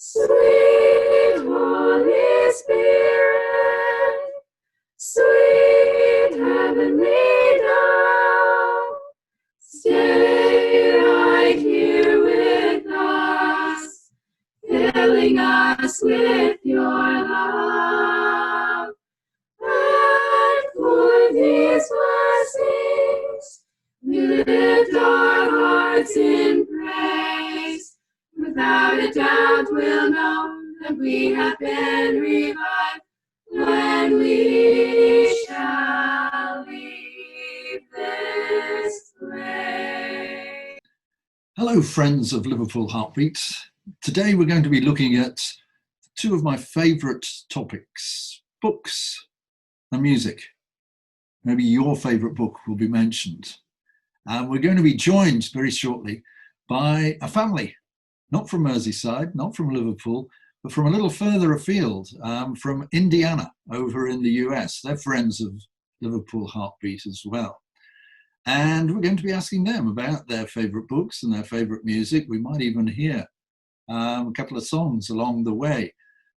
Sweet Holy Spirit, sweet heavenly dove, stay right here with us, filling us with your love. And for these blessings, we lift our hearts in praise. Without a doubt we'll know that we have been revived when we shall leave this place. Hello, friends of Liverpool Heartbeat. Today we're going to be looking at two of my favourite topics, books and music. Maybe your favourite book will be mentioned. And we're going to be joined very shortly by a family, not from Merseyside, not from Liverpool, but from a little further afield, from Indiana over in the US. They're friends of Liverpool Heartbeat as well. And we're going to be asking them about their favourite books and their favourite music. We might even hear a couple of songs along the way.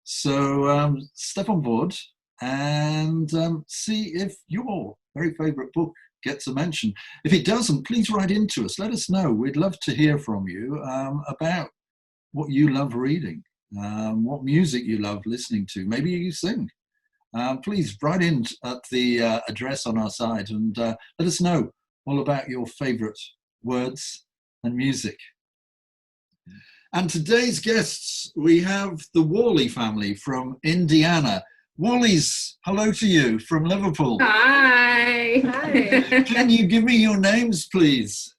So step on board and see if your very favourite book gets a mention. If it doesn't, please write into us. Let us know. We'd love to hear from you about what you love reading, what music you love listening to. Maybe you sing. Please write in at the address on our site and let us know all about your favourite words and music. And today's guests, we have the Worley family from Indiana. Worleys, hello to you from Liverpool. Hi. Hi. Can you give me your names, please?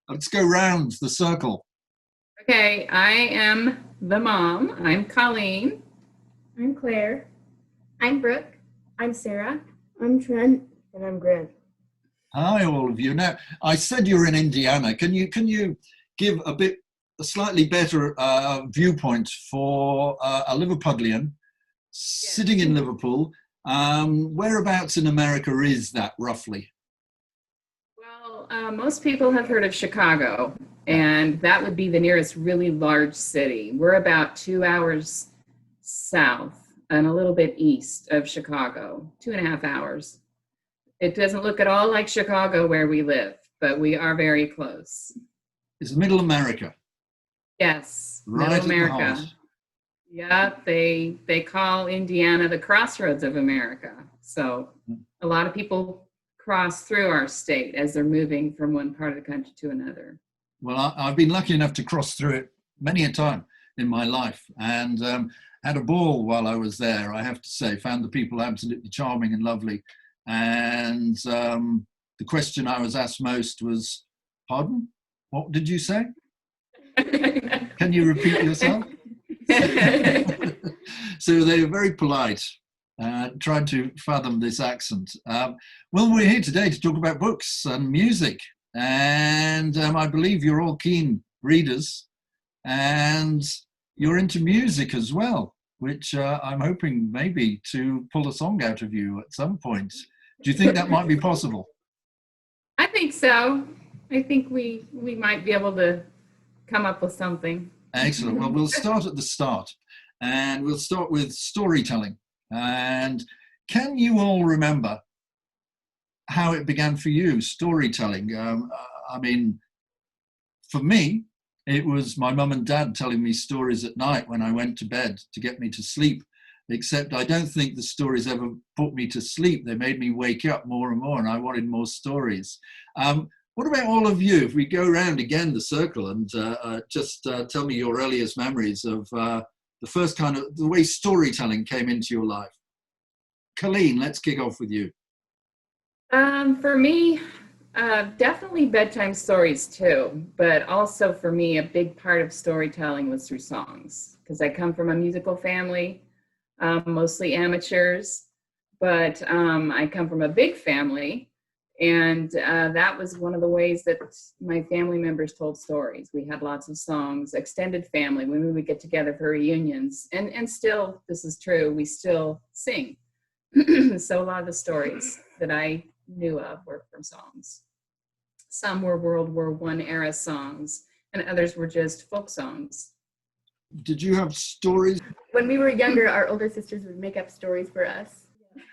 Let's go round the circle. Okay, I am the mom. I'm Colleen. I'm Claire. I'm Brooke. I'm Sarah. I'm Trent. And I'm Grant. Hi, all of you. Now, I said you're in Indiana. Can you give a slightly better viewpoint for a Liverpudlian sitting in Liverpool? Whereabouts in America is that roughly? Well, most people have heard of Chicago, and that would be the nearest really large city. We're about 2 hours south and a little bit east of Chicago, 2.5 hours. It doesn't look at all like Chicago where we live, but we are very close. It's Middle America. Yes, Right, Middle America. Yeah, they call Indiana the crossroads of America. So a lot of people cross through our state as they're moving from one part of the country to another. Well, I've been lucky enough to cross through it many a time in my life, and had a ball while I was there, I have to say. Found the people absolutely charming and lovely. And the question I was asked most was, pardon? What did you say? Can you repeat yourself? So they were very polite, trying to fathom this accent. Well, we're here today to talk about books and music. And I believe you're all keen readers and you're into music as well, which I'm hoping maybe to pull a song out of you at some point. Do you think that might be possible? I think so. I think we might be able to come up with something. Excellent. Well, we'll start at the start, and we'll start with storytelling. And can you all remember how it began for you, storytelling? I mean, for me, it was my mum and dad telling me stories at night when I went to bed to get me to sleep, except I don't think the stories ever put me to sleep. They made me wake up more and more, and I wanted more stories. What about all of you? If we go around again the circle and just tell me your earliest memories of the first kind of, the way storytelling came into your life. Colleen, let's kick off with you. For me, definitely bedtime stories too, but also for me, a big part of storytelling was through songs, because I come from a musical family, mostly amateurs, but I come from a big family. And that was one of the ways that my family members told stories. We had lots of songs, extended family, when we would get together for reunions. And still, this is true, we still sing. So a lot of the stories that I knew of were from songs. Some were World War I era songs, and others were just folk songs. did you have stories? When we were younger, our older sisters would make up stories for us.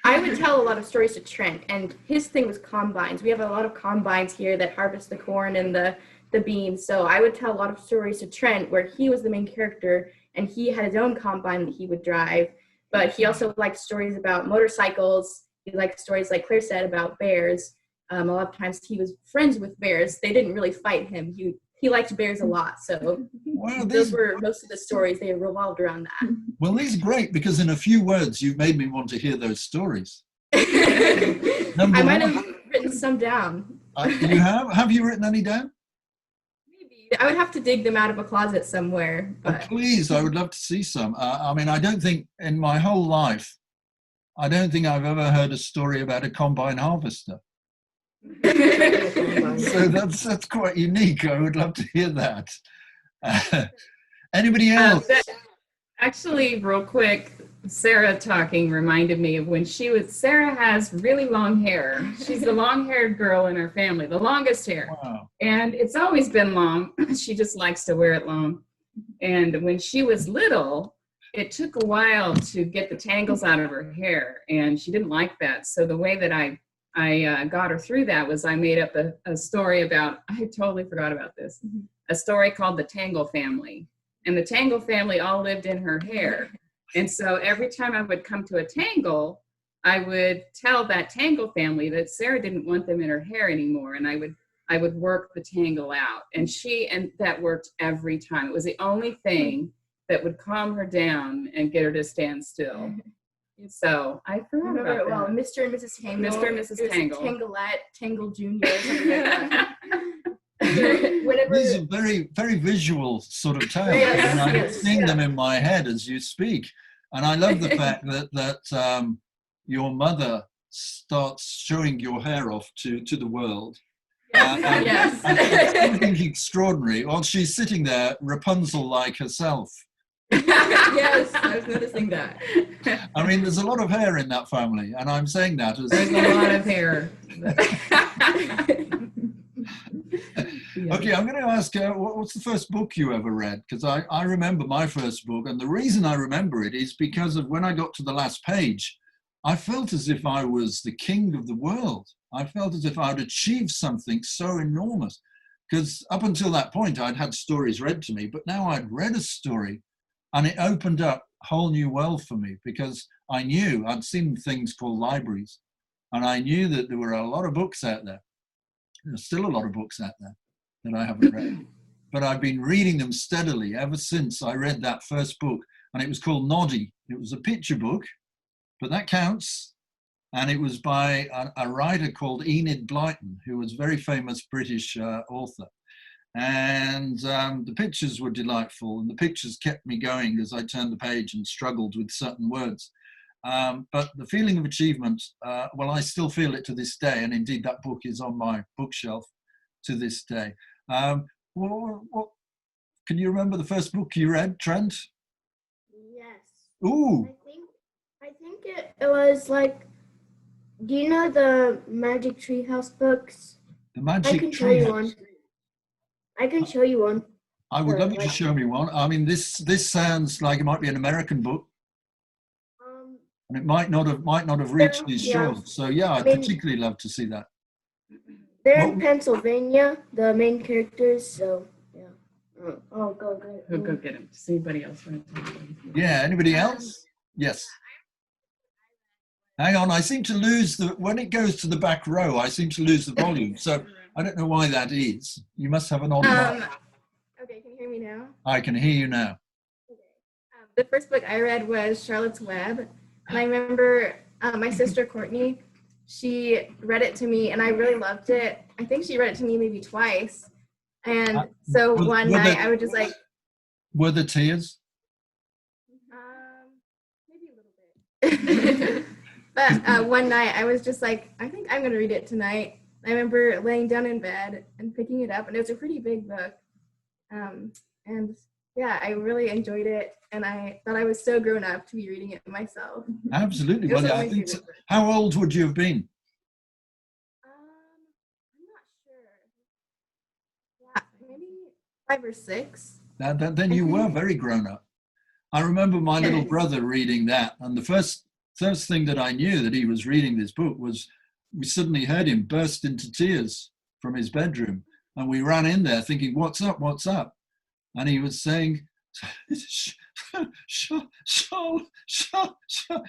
I would tell a lot of stories to Trent, and his thing was combines. We have a lot of combines here that harvest the corn and the beans. So I would tell a lot of stories to Trent where he was the main character and he had his own combine that he would drive. But he also liked stories about motorcycles. He liked stories, like Claire said, about bears. A lot of times he was friends with bears. They didn't really fight him. He liked bears a lot. So Well, those were most of the stories. They revolved around that. well, these are great because in a few words, you've made me want to hear those stories. I might have written some down. You have? Have you written any down? Maybe. I would have to dig them out of a closet somewhere. Oh, But please, I would love to see some. I mean, I don't think in my whole life, I don't think I've ever heard a story about a combine harvester. So that's quite unique. I would love to hear that. Anybody else? Actually, real quick, Sarah talking reminded me of when Sarah has really long hair. She's the long-haired girl in her family, the longest hair. Wow. And it's always been long. She just likes to wear it long. And when she was little, it took a while to get the tangles out of her hair, and she didn't like that. So the way that I got her through that was I made up a story about, I totally forgot about this, a story called The Tangle Family. And the Tangle family all lived in her hair. And so every time I would come to a tangle, I would tell that Tangle family that Sarah didn't want them in her hair anymore. And I would work the tangle out. And that worked every time. It was the only thing that would calm her down and get her to stand still. So I forgot about that. Well, Mr. and Mrs. Tangle. Mr. and Mrs. Tangle. Tanglette, Tangle Jr., something like that. Whenever, These are very, very visual sort of tales, Yes, and I'm yes, seeing them in my head as you speak. And I love the fact that your mother starts showing your hair off to the world. Yes. And something extraordinary. While she's sitting there, Rapunzel-like herself. Yes, I was noticing that. I mean, there's a lot of hair in that family, and I'm saying that as There's a lot of hair. Okay, I'm going to ask, what's the first book you ever read? Because I remember my first book, and the reason I remember it is because of when I got to the last page, I felt as if I was the king of the world. I felt as if I'd achieved something so enormous. Because up until that point, I'd had stories read to me, but now I'd read a story, and it opened up a whole new world for me, because I knew I'd seen things called libraries, and I knew that there were a lot of books out there. There's still a lot of books out there that I haven't read, but I've been reading them steadily ever since I read that first book, and it was called Noddy. It was a picture book, but that counts, and it was by a writer called Enid Blyton, who was a very famous British author, and the pictures were delightful, and the pictures kept me going as I turned the page and struggled with certain words. But the feeling of achievement, well, I still feel it to this day, and indeed that book is on my bookshelf to this day. What can you remember the first book you read, Trent? Yes. Ooh. I think it was like, do you know the Magic Treehouse books? The Magic I can show you Treehouse. one. I can show you one. I would love you to show me one. I mean, this sounds like it might be an American book, and it might not have reached these shores. So yeah, I'd particularly love to see that. They're in Pennsylvania, the main characters. So yeah. Oh, go get it. We'll go get him. Does anybody else want to talk? Yeah. Anybody else? Yes. Hang on. I seem to lose when it goes to the back row. I seem to lose the volume. So I don't know why that is. You must have an on mic. Okay, can you hear me now? I can hear you now. Okay. The first book I read was Charlotte's Web, and I remember my sister Courtney. She read it to me, and I really loved it. I think she read it to me maybe twice. And so one night I would just like. Were there tears? Maybe a little bit. But one night I was just like, I think I'm going to read it tonight. I remember laying down in bed and picking it up, and it was a pretty big book. And yeah, I really enjoyed it, and I thought I was so grown up to be reading it myself. Absolutely. Well, I think how old would you have been? I'm not sure. Yeah, maybe 5 or 6. Then you were very grown up. I remember my little brother reading that, and the first thing that I knew that he was reading this book was we suddenly heard him burst into tears from his bedroom, and we ran in there thinking, "What's up? What's up?" And he was saying,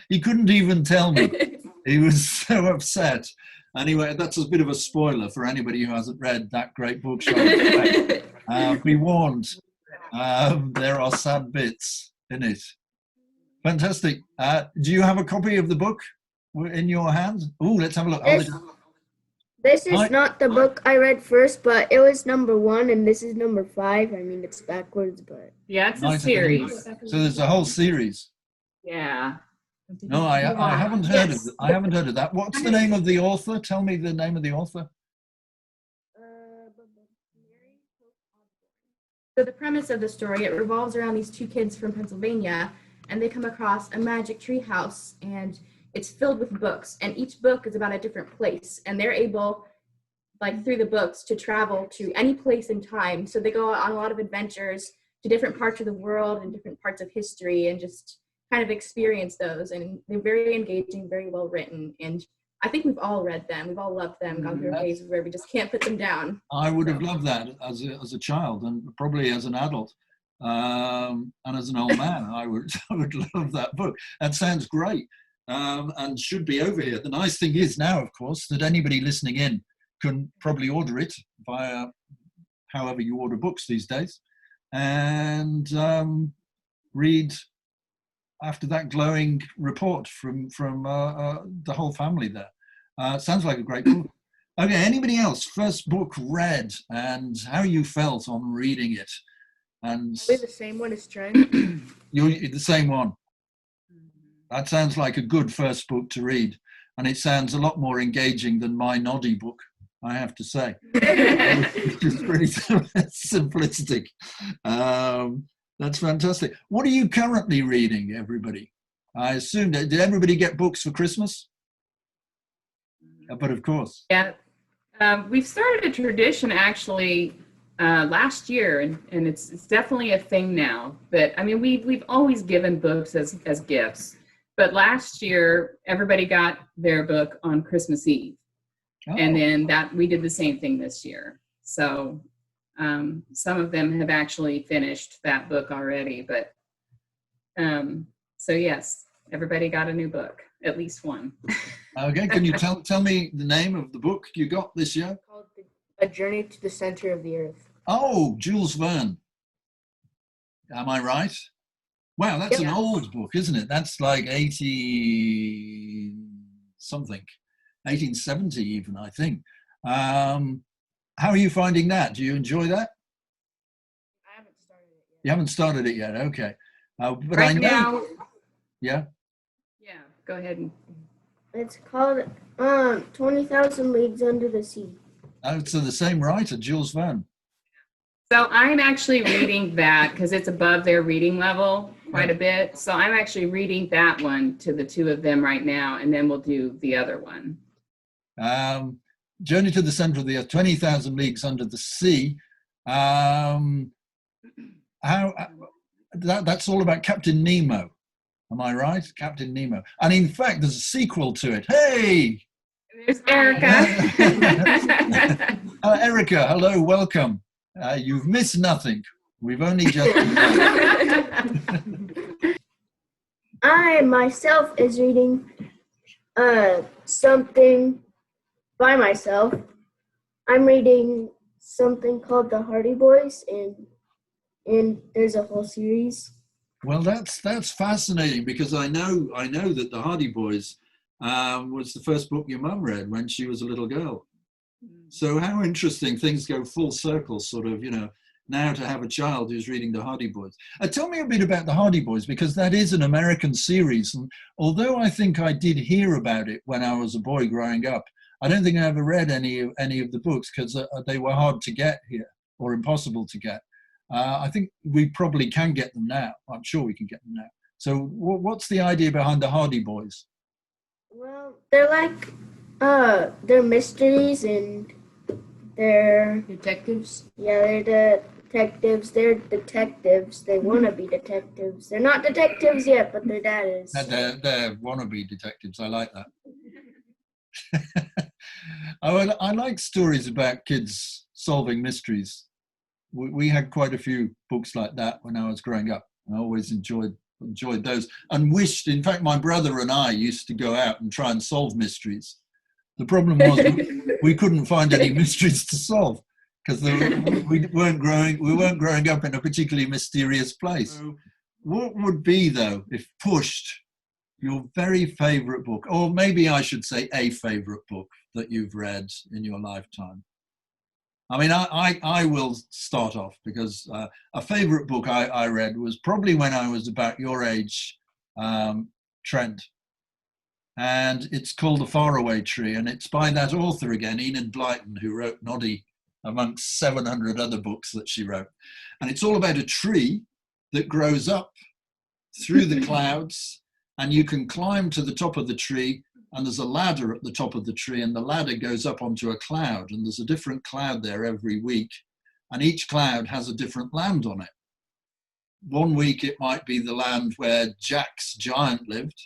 he couldn't even tell me. He was so upset. Anyway, that's a bit of a spoiler for anybody who hasn't read that great book. Be warned, there are sad bits in it. Fantastic. Do you have a copy of the book in your hand? Oh, let's have a look. This is not the book I read first, but it was number 1, and this is number 5. I mean, it's backwards, but Yeah, it's a series. So there's a whole series. Yeah. No, I haven't heard of it. I haven't heard of that. What's the name of the author? Tell me the name of the author. So the premise of the story, it revolves around these 2 kids from Pennsylvania, and they come across a magic tree house, and it's filled with books, and each book is about a different place, and they're able, like through the books, to travel to any place in time. So they go on a lot of adventures to different parts of the world and different parts of history, and just kind of experience those. And they're very engaging, very well written, and I think we've all read them. We've all loved them, gone through a phase where we just can't put them down. I would have loved that as a child, and probably as an adult, and as an old man. I would love that book. That sounds great, and should be over here. The nice thing is now, of course, that anybody listening in can probably order it via however you order books these days, and read after that glowing report from the whole family there. Sounds like a great book. Okay, anybody else? First book read and how you felt on reading it? And probably the same one as Trent. You're the same one. That sounds like a good first book to read, and it sounds a lot more engaging than my noddy book, I have to say. It's pretty simplistic. That's fantastic. What are you currently reading, everybody? I assume that, did everybody get books for Christmas? But of course. Yeah. We've started a tradition actually last year, and it's definitely a thing now. But I mean, we've always given books as gifts. But last year, everybody got their book on Christmas Eve. Oh. And then we did the same thing this year. So some of them have actually finished that book already, but so yes, everybody got a new book, at least one. Okay, can you tell me the name of the book you got this year? It's called A Journey to the Center of the Earth. Oh, Jules Verne. Am I right? Wow, that's an old book, isn't it? That's like 80 something, 1870 even, I think. How are you finding that? Do you enjoy that? I haven't started it yet. You haven't started it yet, okay. But right I know. Now, yeah? Yeah, go ahead. It's called 20,000 Leagues Under the Sea. Oh, so the same writer, Jules Verne. So I'm actually reading that because it's above their reading level quite a bit. So I'm actually reading that one to the 2 of them right now, and then we'll do the other one. Journey to the Center of the Earth, 20,000 Leagues Under the Sea. That's all about Captain Nemo. Am I right? Captain Nemo. And in fact, there's a sequel to it. Hey! There's Erica. Erica, hello, welcome. You've missed nothing. We've only just... I myself is reading something by myself. I'm reading something called The Hardy Boys, and there's a whole series. Well, that's fascinating, because I know that The Hardy Boys was the first book your mum read when she was a little girl. So how interesting, things go full circle, sort of, now to have a child who's reading The Hardy Boys. Tell me a bit about The Hardy Boys, because that is an American series. And although I think I did hear about it when I was a boy growing up, I don't think I ever read any of the books, because they were hard to get here, or impossible to get. I think we probably can get them now. I'm sure we can get them now. So what's the idea behind The Hardy Boys? Well, they're like, they're mysteries, and they're detectives. Yeah, they're detectives. They're detectives. They want to be detectives. They're not detectives yet, but their dad is. They're wannabe detectives. I like that. I like stories about kids solving mysteries. We had quite a few books like that when I was growing up. I always enjoyed those, and wished, in fact, my brother and I used to go out and try and solve mysteries. The problem was we couldn't find any mysteries to solve because we weren't growing up in a particularly mysterious place. So what would be, though, if pushed, your very favorite book, or maybe I should say a favorite book that you've read in your lifetime? I mean, I will start off because a favorite book I read was probably when I was about your age, Trent. And it's called The Faraway Tree, and it's by that author again, Enid Blyton, who wrote Noddy amongst 700 other books that she wrote. And it's all about a tree that grows up through the clouds, and you can climb to the top of the tree, and there's a ladder at the top of the tree, and the ladder goes up onto a cloud, and there's a different cloud there every week, and each cloud has a different land on it. One week it might be the land where Jack's giant lived.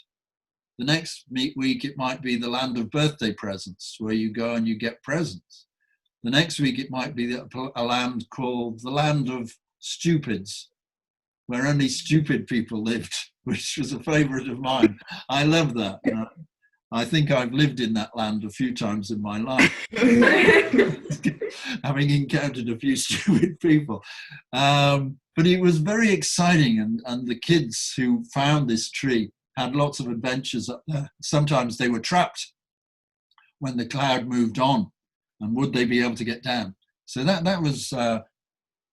The next week it might be the land of birthday presents, where you go and you get presents. The next week it might be a land called the land of stupids, where only stupid people lived, which was a favorite of mine. I love that. I think I've lived in that land a few times in my life, having encountered a few stupid people. But it was very exciting, and the kids who found this tree had lots of adventures up there. Sometimes they were trapped when the cloud moved on, and would they be able to get down? So that was it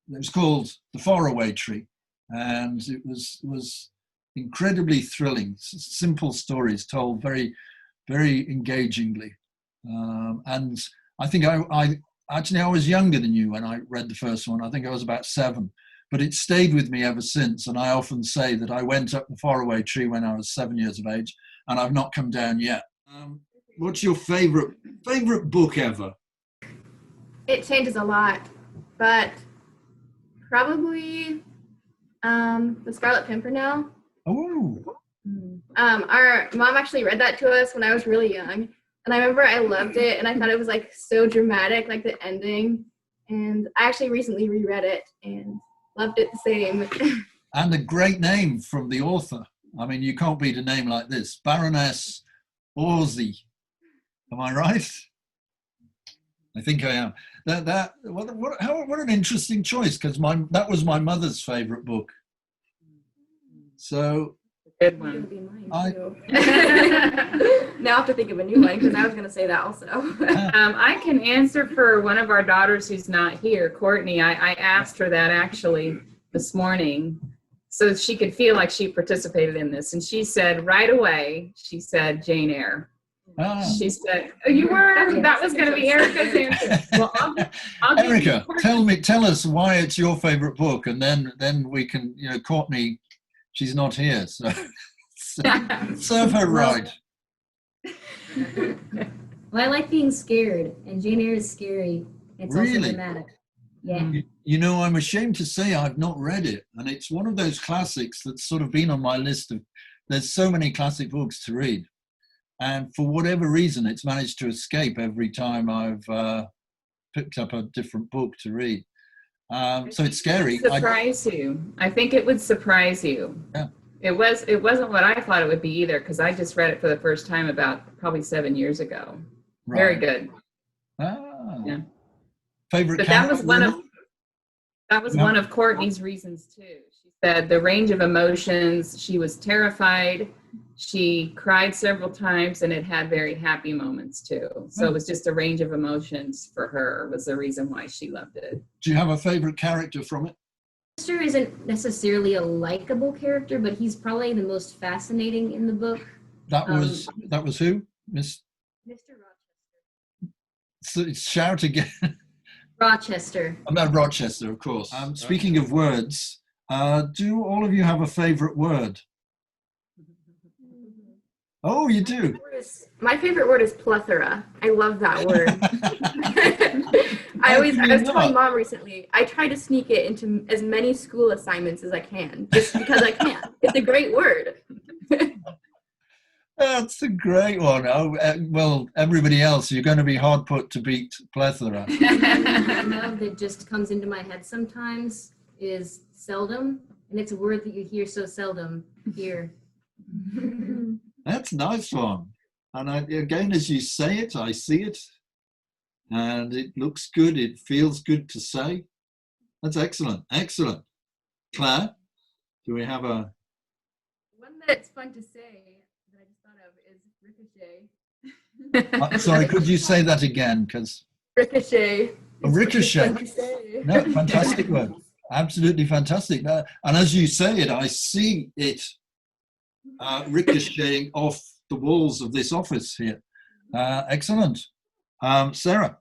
was called The Faraway Tree, and it was incredibly thrilling. Simple stories told very, very engagingly. And I think I was younger than you when I read the first one. I think I was about 7. But it stayed with me ever since, and I often say that I went up the faraway tree when I was 7 years of age, and I've not come down yet. What's your favorite book ever? It changes a lot, but probably The Scarlet Pimpernel. Oh. Our mom actually read that to us when I was really young, and I remember I loved it, and I thought it was like so dramatic, like the ending. And I actually recently reread it and loved it the same. And a great name from the author. I mean, you can't beat a name like this, Baroness Orczy. Am I right? I think I am. What an interesting choice, because that was my mother's favorite book. So Good one. Now I have to think of a new one because I was going to say that also. I can answer for one of our daughters who's not here, Courtney. I asked her that actually this morning so she could feel like she participated in this. And she said right away, she said Jane Eyre. She said, "Oh, you were? That was going to be Erica's answer." Well, I'll Erica, tell us why it's your favorite book, and then we can, Courtney, she's not here, so serve her right. Well, I like being scared, and Jane Eyre is scary. It's also Really? dramatic. Yeah. I'm ashamed to say I've not read it, and it's one of those classics that's sort of been on my list of. There's so many classic books to read. And for whatever reason, it's managed to escape every time I've picked up a different book to read. So it's scary. Surprise you. I think it would surprise you. Yeah. It wasn't what I thought it would be either, because I just read it for the first time about probably 7 years ago. Right. Very good. Yeah. Favorite But character? that was one of Courtney's reasons too. She said the range of emotions. She was terrified. She cried several times, and it had very happy moments too. So it was just a range of emotions for her was the reason why she loved it. Do you have a favorite character from it? Mister isn't necessarily a likable character, but he's probably the most fascinating in the book. That was who? Mr. Rochester. Shout again. Rochester. About Rochester, of course. Speaking of words, do all of you have a favorite word? Oh, you do? My favorite word is plethora. I love that word. I was How can you telling not? Mom recently, I try to sneak it into as many school assignments as I can, just because I can. It's a great word. That's a great one. Oh, well, everybody else, you're going to be hard put to beat plethora. Love that just comes into my head sometimes is seldom, and it's a word that you hear so seldom here. That's a nice one. And again, as you say it, I see it. And it looks good. It feels good to say. That's excellent. Excellent. Claire, do we have a... One that's fun to say that I just thought of is ricochet. Sorry, could you say that again? Because Ricochet. a ricochet. Fun to say. No, fantastic word. Absolutely fantastic. And as you say it, I see it ricocheting off the walls of this office here. Excellent. Sarah.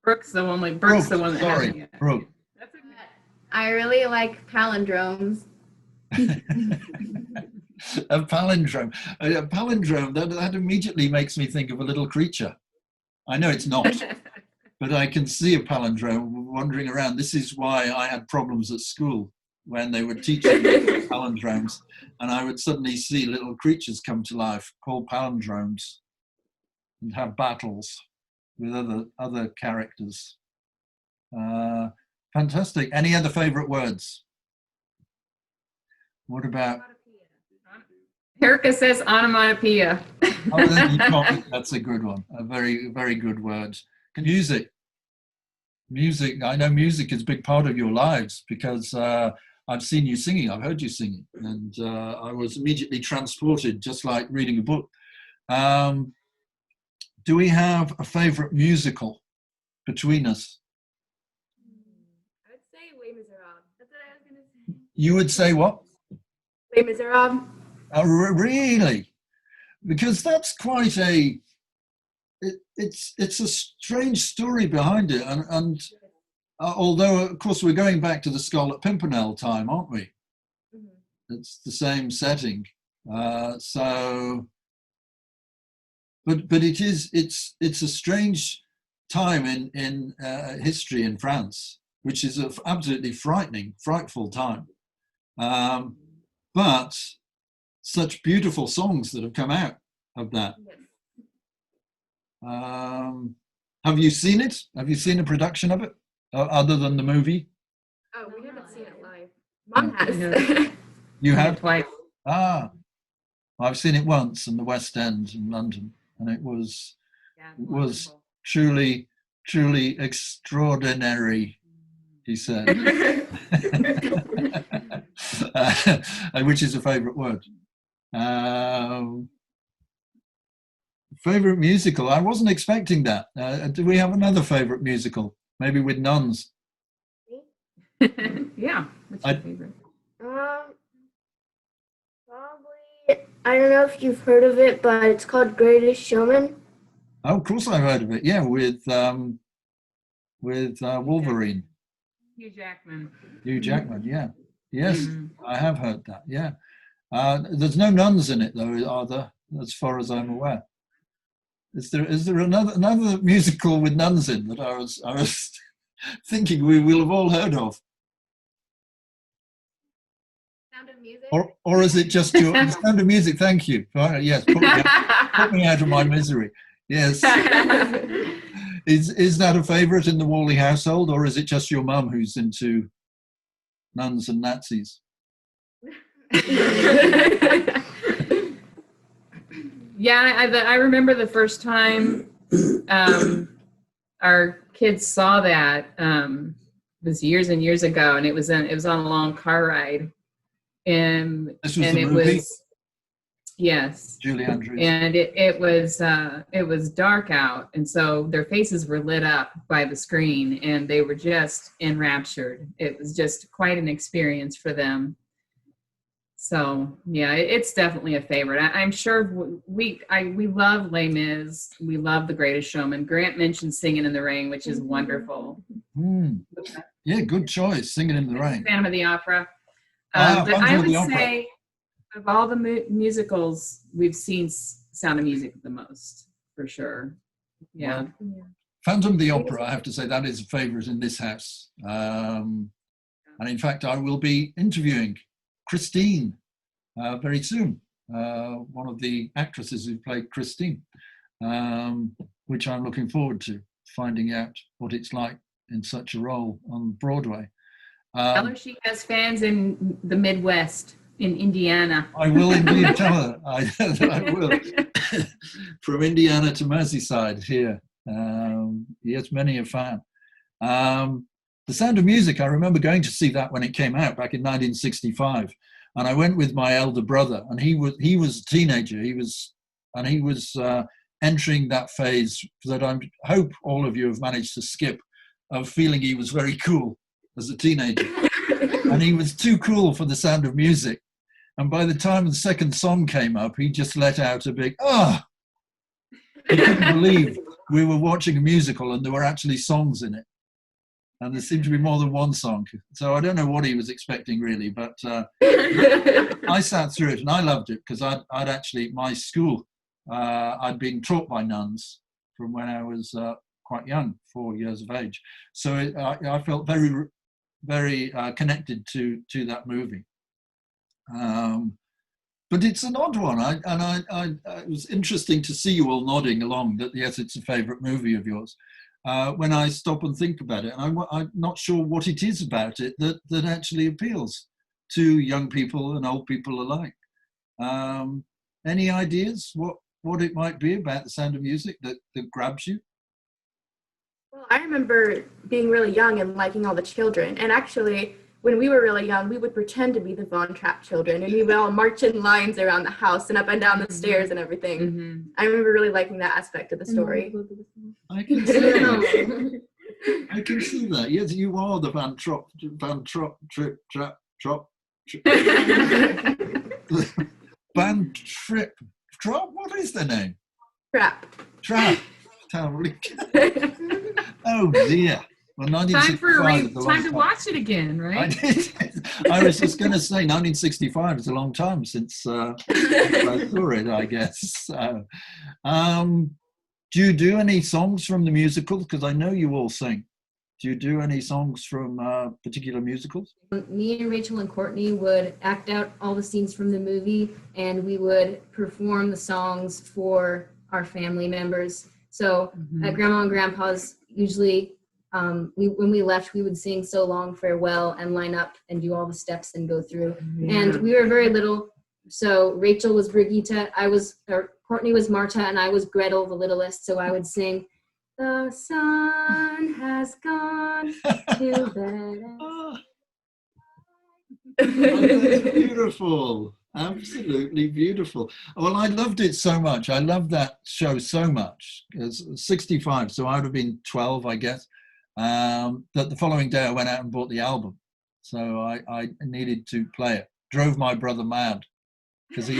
Brooke's the one. Brooke's the one. That Sorry, has me. Brooke. That's okay. I really like palindromes. A palindrome. A palindrome, that immediately makes me think of a little creature. I know it's not, but I can see a palindrome wandering around. This is why I had problems at school when they were teaching palindromes, and I would suddenly see little creatures come to life called palindromes and have battles with other characters. Fantastic. Any other favorite words? What about... Erica says onomatopoeia. Oh, then you can't- that's a good one. A very, very good word. Music. Music. I know music is a big part of your lives because I've seen you singing. I've heard you singing. And I was immediately transported, just like reading a book. Do we have a favorite musical between us? I would say Les Miserables. That's what I was going to say. You would say what? Les Miserables. Oh, really? Because that's quite a... It's a strange story behind it. And although, of course, we're going back to the Scarlet Pimpernel time, aren't we? Mm-hmm. It's the same setting. But it's a strange time in history in France, which is an absolutely frightful time. But such beautiful songs that have come out of that. Yes. Have you seen it? Have you seen a production of it other than the movie? Oh, we haven't seen it live. Mom has. You have? Twice. Ah, I've seen it once in the West End in London, and it was truly extraordinary, he said. Which is a favourite word. Favourite musical? I wasn't expecting that. Do we have another favourite musical? Maybe with nuns? Yeah. What's your favorite? Probably, I don't know if you've heard of it, but it's called Greatest Showman. Oh, of course I've heard of it. Yeah, with Wolverine. Hugh Jackman. Hugh Jackman, yeah. Yes, Mhm. I have heard that, yeah. There's no nuns in it, though, are there, as far as I'm aware? Is there another musical with nuns in that I was thinking we will have all heard of? Sound of Music. Or is it just your Sound of Music? Thank you. Yes, put me out of my misery. Yes. Is that a favourite in the Worley household, or is it just your mum who's into nuns and Nazis? Yeah, I remember the first time our kids saw that was years and years ago, and it was on a long car ride, and This was and the it movie? was yes, Julie Andrews. and it was dark out, and so their faces were lit up by the screen, and they were just enraptured. It was just quite an experience for them. So yeah, it's definitely a favorite. I'm sure we love Les Mis. We love The Greatest Showman. Grant mentioned Singing in the Rain, which is wonderful. Yeah, good choice. Singing in the Rain. Phantom of the Opera. Ah, But Phantom I of would the Opera. say of all the musicals, we've seen Sound of Music the most, for sure. Yeah. Well, Phantom of the Opera, I have to say, that is a favourite in this house. And in fact, I will be interviewing Christine very soon, one of the actresses who played Christine, which I'm looking forward to, finding out what it's like in such a role on Broadway. Tell her she has fans in the Midwest, in Indiana. I will indeed tell her. I will. From Indiana to Merseyside here. Yes, many a fan. The Sound of Music, I remember going to see that when it came out back in 1965. And I went with my elder brother, and he was a teenager. He was entering that phase that I hope all of you have managed to skip, of feeling he was very cool as a teenager. And he was too cool for The Sound of Music. And by the time the second song came up, he just let out a big, ah! He couldn't believe we were watching a musical and there were actually songs in it. And there seemed to be more than one song. So I don't know what he was expecting really, but I sat through it and I loved it because I'd actually, my school, I'd been taught by nuns from when I was quite young, 4 years of age. So I felt very, very connected to that movie. But it's an odd one. It was interesting to see you all nodding along that, yes, it's a favourite movie of yours. When I stop and think about it, and I'm not sure what it is about it that actually appeals to young people and old people alike. Any ideas what it might be about The Sound of Music that grabs you? Well, I remember being really young and liking all the children. And actually, when we were really young, we would pretend to be the Von Trapp children, and we would all march in lines around the house and up and down the stairs and everything. Mm-hmm. I remember really liking that aspect of the story. I can see that. I can see that. Yes, you are the Van Trop, Trip, Trap, Trop. Van Trip, Trop? What is the name? Trap. Trap. Oh dear. Well, 1965 time to watch it again, right? I did. I was just going to say 1965 is a long time since I saw it, I guess. Do you do any songs from the musical? Because I know you all sing. Do you do any songs from particular musicals? Me and Rachel and Courtney would act out all the scenes from the movie, and we would perform the songs for our family members. So at Grandma and Grandpa's, usually when we left, we would sing So Long Farewell and line up and do all the steps and go through. Yeah. And we were very little, so Rachel was Brigitte, Courtney was Marta, and I was Gretel, the littlest. So I would sing, "The sun has gone to bed." Oh, that's beautiful. Absolutely beautiful. Well, I loved it so much. I loved that show so much. It's 65, so I would have been 12, I guess. That the following day I went out and bought the album. So I needed to play it. Drove my brother mad because he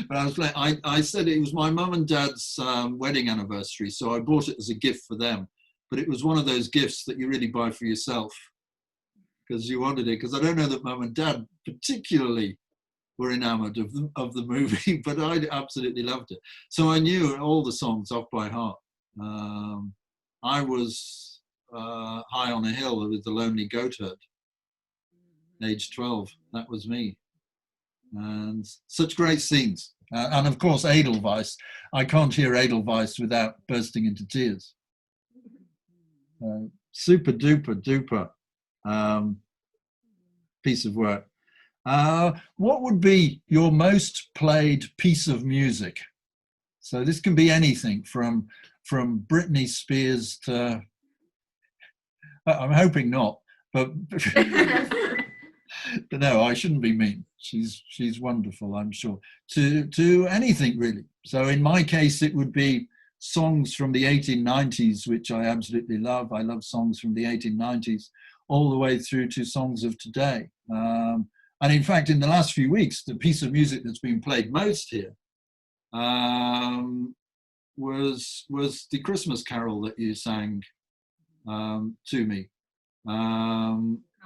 but I was playing. I said it was my mum and dad's wedding anniversary, so I bought it as a gift for them. But it was one of those gifts that you really buy for yourself because you wanted it. Because I don't know that mum and dad particularly were enamored of the movie, but I absolutely loved it. So I knew all the songs off by heart. I was high on a hill with the Lonely Goatherd, age 12. That was me. And such great scenes. And of course, Edelweiss. I can't hear Edelweiss without bursting into tears. Super duper piece of work. What would be your most played piece of music? So this can be anything from Britney Spears to, I'm hoping not, but no, I shouldn't be mean. She's wonderful, I'm sure. To anything really. So in my case, it would be songs from the 1890s, which I absolutely love. I love songs from the 1890s, all the way through to songs of today. And in fact, in the last few weeks, the piece of music that's been played most here was the Christmas carol that you sang to me,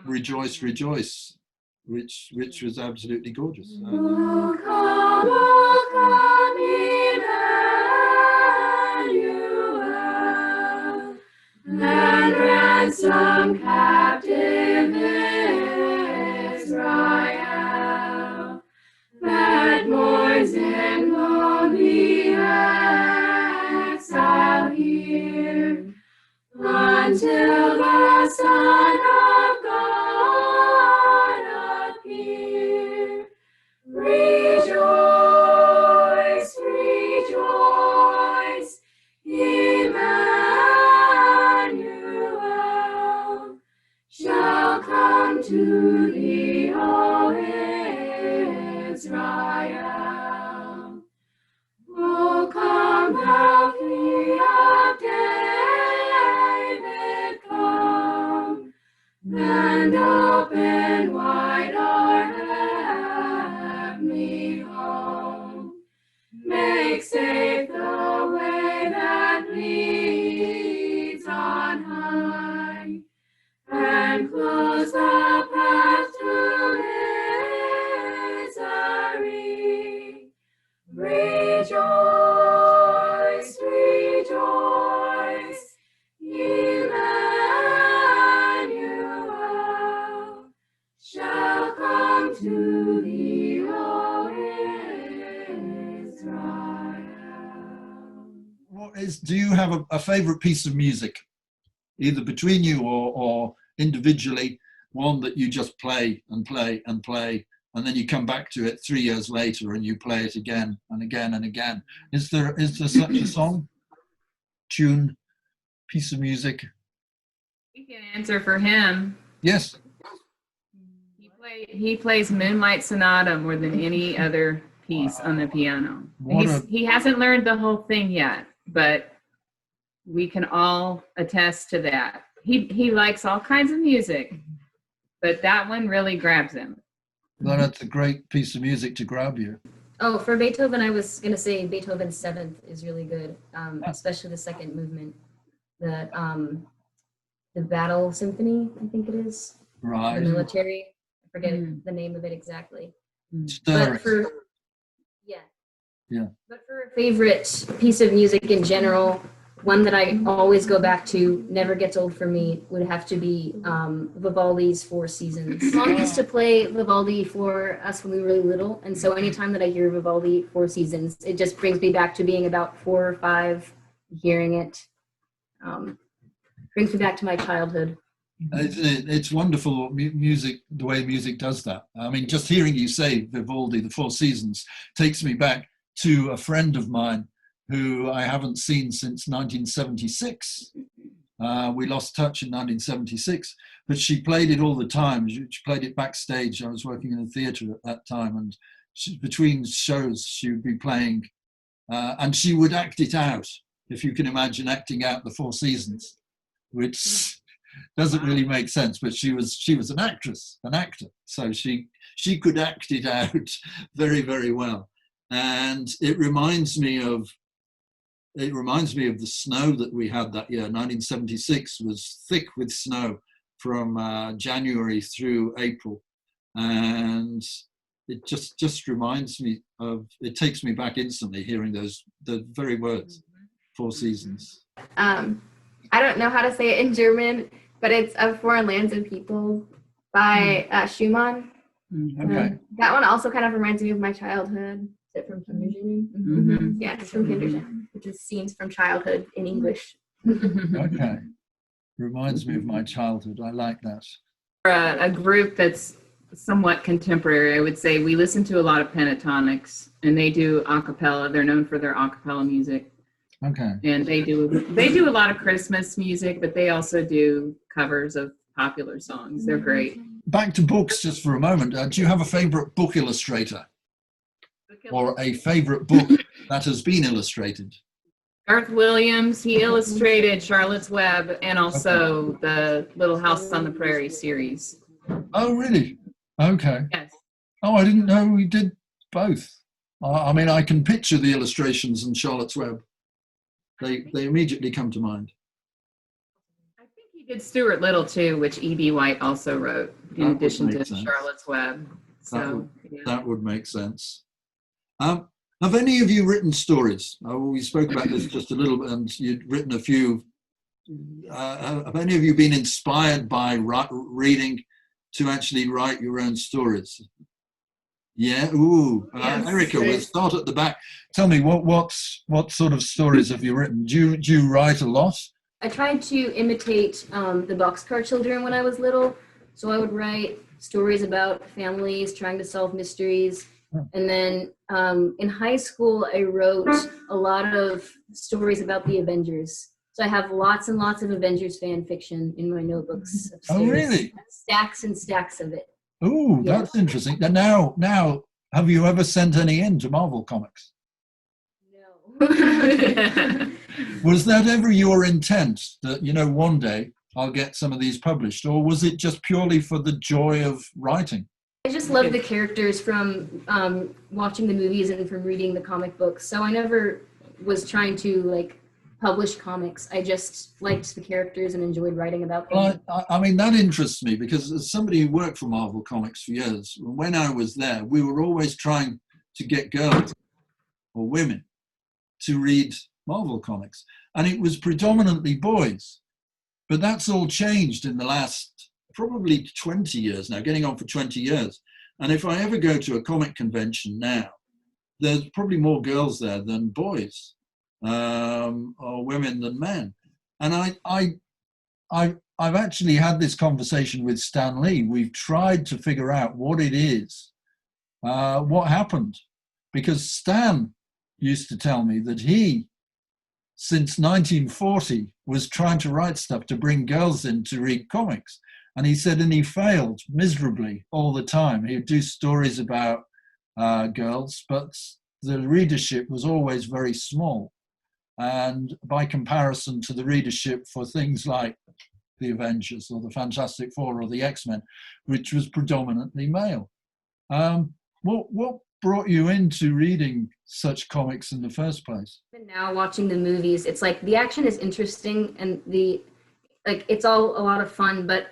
"Rejoice, Rejoice," which was absolutely gorgeous. O come, Emmanuel. and ransom captive Israel that mourns in lonely exile here until the Son of God appear. Rejoice, rejoice, Emmanuel shall come to thee, O Israel. O come, thou King of David, come, and open wide our heavenly home. Make safe the way that leads on high, and close the path to misery. Rejoice, rejoice, Emmanuel shall come to thee, O Israel. Do you have a favorite piece of music, either between you or individually, one that you just play and play and play, and then you come back to it 3 years later and you play it again and again and again? Is there such a song, tune, piece of music? We can answer for him. Yes. He plays Moonlight Sonata more than any other piece on the piano. He hasn't learned the whole thing yet, but we can all attest to that. He likes all kinds of music, but that one really grabs him. Well, that's a great piece of music to grab you. Oh, for Beethoven, I was going to say Beethoven's Seventh is really good, especially the second movement. The Battle Symphony, I think it is. Right. The military. I forget the name of it exactly. Stirring. But for a favorite piece of music in general, one that I always go back to, never gets old for me, would have to be Vivaldi's Four Seasons. Mom used to play Vivaldi for us when we were really little, and so anytime that I hear Vivaldi Four Seasons, it just brings me back to being about 4 or 5, hearing it. Brings me back to my childhood. It's wonderful music, the way music does that. I mean, just hearing you say Vivaldi, the Four Seasons, takes me back to a friend of mine who I haven't seen since 1976. We lost touch in 1976, but she played it all the time. She played it backstage. I was working in a theatre at that time, and between shows she would be playing, and she would act it out, if you can imagine acting out the Four Seasons, which doesn't really make sense, but she was an actor, so she could act it out very, very well. And it reminds me of the snow that we had that year. 1976 was thick with snow from January through April, and it just reminds me of, it takes me back instantly hearing the very words, Four Seasons. I don't know how to say it in German, but it's Of Foreign Lands and People by Schumann. Okay. That one also kind of reminds me of my childhood. Is it from Kindergarten? Mm-hmm. Yeah, it's from Kindergarten, which is scenes from childhood in English. Okay. Reminds me of my childhood. I like that. A group that's somewhat contemporary, I would say, we listen to a lot of Pentatonics, and they do a cappella. They're known for their a cappella music. Okay. And they do a lot of Christmas music, but they also do covers of popular songs. They're great. Back to books just for a moment. Do you have a favorite book illustrator or a favorite book that has been illustrated? Garth Williams, he illustrated Charlotte's Web and also the Little House on the Prairie series. Oh, really? Okay. Yes. Oh, I didn't know we did both. I mean, I can picture the illustrations in Charlotte's Web. They immediately come to mind. I think he did Stuart Little too, which E.B. White also wrote in addition to Charlotte's Web. So that would make sense. Have any of you written stories? We spoke about this just a little bit, and you'd written a few have any of you been inspired by reading to actually write your own stories? Yeah. Ooh, Yes. Erica, we'll start at the back. Tell me, what sort of stories have you written? Do you write a lot? I tried to imitate the Boxcar Children when I was little. So I would write stories about families trying to solve mysteries. And then in high school, I wrote a lot of stories about the Avengers. So I have lots and lots of Avengers fan fiction in my notebooks upstairs. Oh, really? Stacks and stacks of it. Oh, that's interesting. Now, have you ever sent any in to Marvel Comics? No. Was that ever your intent that, one day I'll get some of these published, or was it just purely for the joy of writing? I just love the characters from watching the movies and from reading the comic books. So I never was trying to publish comics. I just liked the characters and enjoyed writing about them. Well, I mean, that interests me because as somebody who worked for Marvel Comics for years, when I was there, we were always trying to get girls or women to read Marvel Comics. And it was predominantly boys. But that's all changed in the last probably 20 years now, getting on for 20 years. And if I ever go to a comic convention now, there's probably more girls there than boys, or women than men. And I've actually had this conversation with Stan Lee. We've tried to figure out what it is, what happened, because Stan used to tell me that he, since 1940, was trying to write stuff to bring girls in to read comics. And he said, and he failed miserably all the time. He'd do stories about girls, but the readership was always very small. And by comparison to the readership for things like the Avengers or the Fantastic Four or the X-Men, which was predominantly male. What brought you into reading such comics in the first place? And now watching the movies, it's like the action is interesting and it's all a lot of fun, but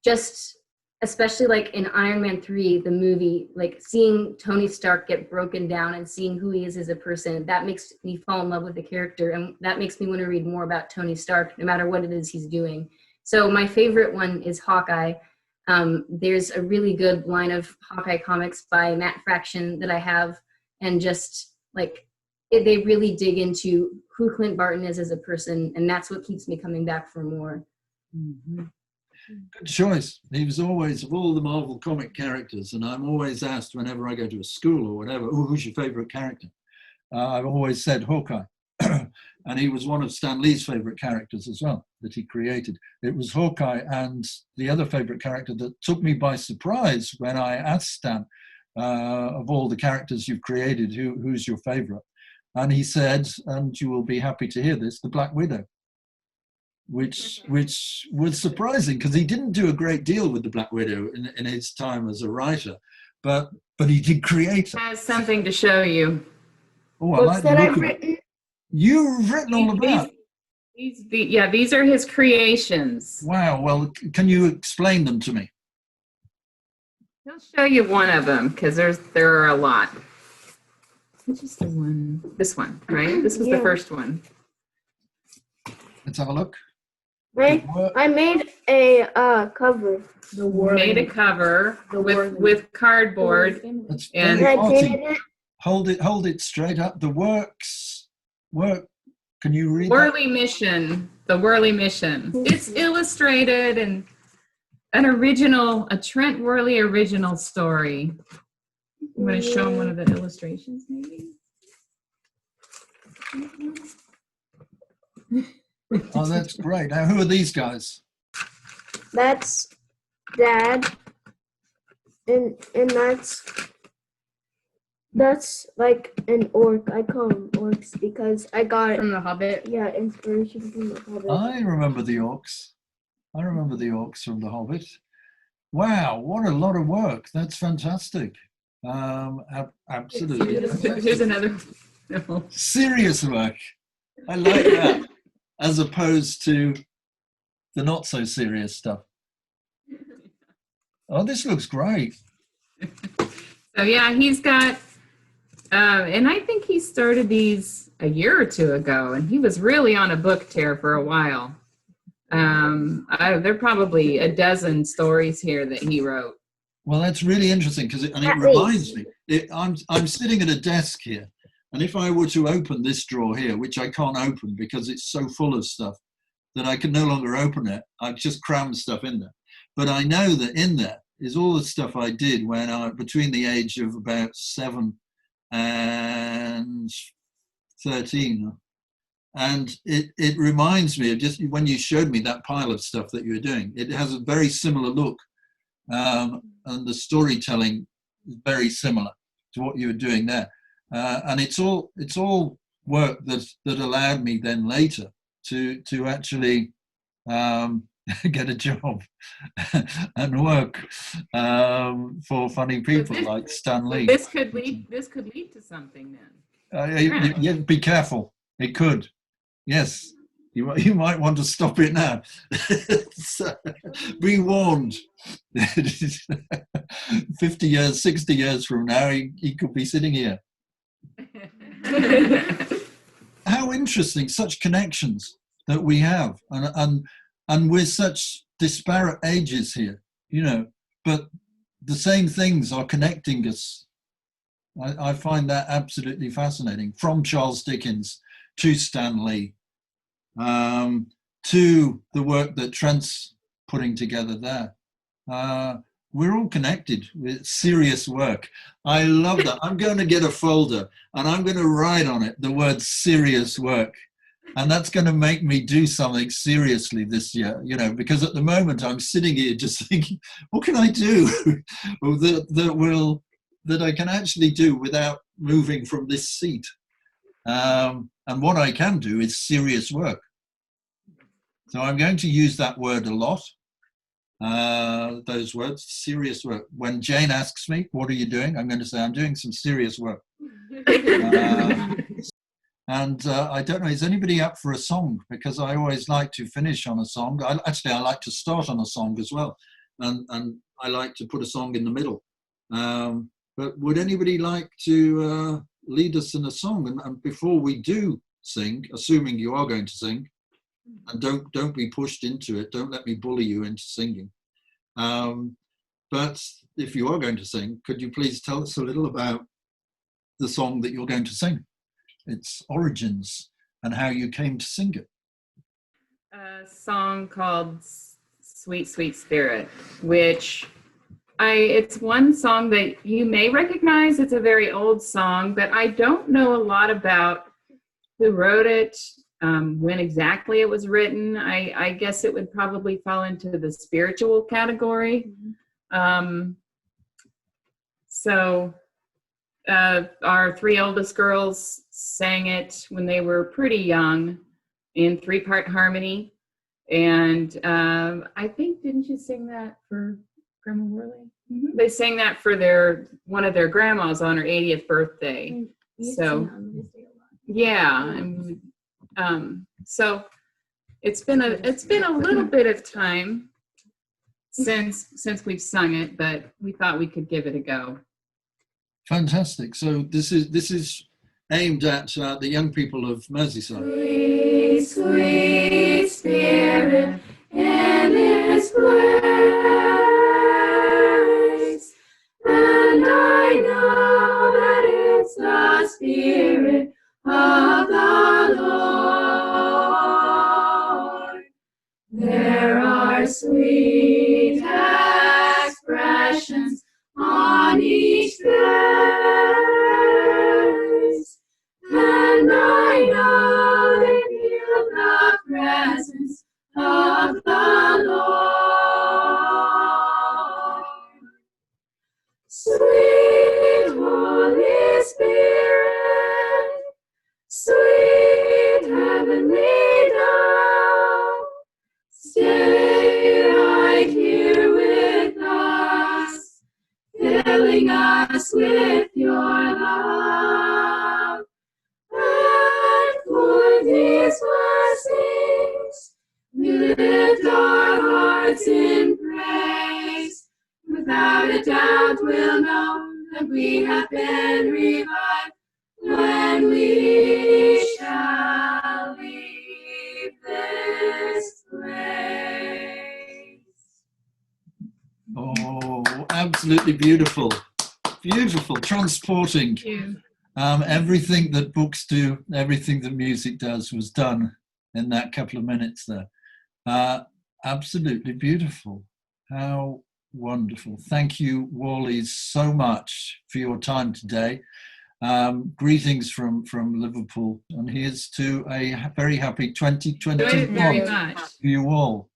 just especially in Iron Man 3, the movie, seeing Tony Stark get broken down and seeing who he is as a person, that makes me fall in love with the character, and that makes me want to read more about Tony Stark, no matter what it is he's doing. So my favorite one is Hawkeye. There's a really good line of Hawkeye comics by Matt Fraction that I have, and just they really dig into who Clint Barton is as a person, and that's what keeps me coming back for more. Mm-hmm. Good choice. He was always, of all the Marvel comic characters, and I'm always asked whenever I go to a school or whatever, who's your favorite character? I've always said Hawkeye. And he was one of Stan Lee's favorite characters as well, that he created. It was Hawkeye, and the other favorite character that took me by surprise when I asked Stan, of all the characters you've created, who's your favorite? And he said, and you will be happy to hear this, the Black Widow. Which was surprising because he didn't do a great deal with the Black Widow in his time as a writer, but he did create it. Has something to show you. Oh, I like that the I've look of written. it. You've written all of that. These are his creations. Wow. Well, can you explain them to me? I'll show you one of them because there are a lot. Which is the one? This one, right? This was the first one. Let's have a look. I made a cover. Made a cover with cardboard. That's And very I arty. painted it. Hold it straight up. The work. Can you read Worley Mission. The Worley Mission. It's illustrated and a Trent Worley original story. I'm going to show him one of the illustrations, maybe. Oh, that's great. Now, who are these guys? That's Dad, and that's like an orc. I call them orcs because I got From The Hobbit. inspiration from the Hobbit. I remember the orcs. From The Hobbit. Wow, what a lot of work. That's fantastic. Absolutely. Here's another. Serious work. I like that. As opposed to the not so serious stuff. Oh, this looks great. So yeah, he's got, and I think he started these a year or two ago, and he was really on a book tear for a while. There are probably a dozen stories here that he wrote. Well, that's really interesting because it At reminds least. me. I'm sitting at a desk here, and if I were to open this drawer here, which I can't open because it's so full of stuff that I can no longer open it, I've just crammed stuff in there. But I know that in there is all the stuff I did when I between the age of about 7 and 13. And it reminds me of just when you showed me that pile of stuff that you were doing. It has a very similar look, and the storytelling is very similar to what you were doing there. And it's all work that allowed me then later to actually get a job and work for funny people like Stan Lee. This could lead to something then. Yeah, be careful. It could. Yes, you might want to stop it now. So, be warned. 50 years, 60 years from now, he could be sitting here. How interesting, such connections that we have, and we're such disparate ages here, but the same things are connecting us. I find that absolutely fascinating, from Charles Dickens to Stan Lee, to the work that Trent's putting together there. We're all connected with serious work. I love that. I'm going to get a folder and I'm going to write on it the word serious work. And that's going to make me do something seriously this year, because at the moment I'm sitting here just thinking, what can I do that I can actually do without moving from this seat? And what I can do is serious work. So I'm going to use that word a lot. Those words, serious work. When Jane asks me, what are you doing? I'm going to say, I'm doing some serious work. And I don't know, is anybody up for a song? Because I always like to finish on a song. I like to start on a song as well. And I like to put a song in the middle. But would anybody like to lead us in a song? And before we do sing, assuming you are going to sing, and don't be pushed into it. Don't let me bully you into singing. But if you are going to sing, could you please tell us a little about the song that you're going to sing, its origins, and how you came to sing it? A song called Sweet, Sweet Spirit, which it's one song that you may recognize. It's a very old song, but I don't know a lot about who wrote it, when exactly it was written. I guess it would probably fall into the spiritual category. So our 3 oldest girls sang it when they were pretty young in 3-part harmony. And I think, didn't you sing that for Grandma Worley? Mm-hmm. They sang that for one of their grandmas on her 80th birthday. So yeah, and so it's been a little bit of time since we've sung it, but we thought we could give it a go. Fantastic. So this is aimed at the young people of Merseyside. Sweet, sweet Spirit in this place, and I know that it's the Spirit of the Lord. There are sweet expressions on each face, and I know they feel the presence of the Lord. Sweet Holy Spirit, sweet heavenly dove, stay right here with us, filling us with your love. And for these blessings, we lift our hearts in praise. Without a doubt, we'll know that we have been revived when we shall leave this place. Absolutely beautiful. Beautiful, transporting. Thank you. Everything that books do, everything that music does was done in that couple of minutes there. Absolutely beautiful. How wonderful. Thank you, Worley, so much for your time today. Greetings from Liverpool, and here's to a very happy 2021 Enjoyed it very much. for you all.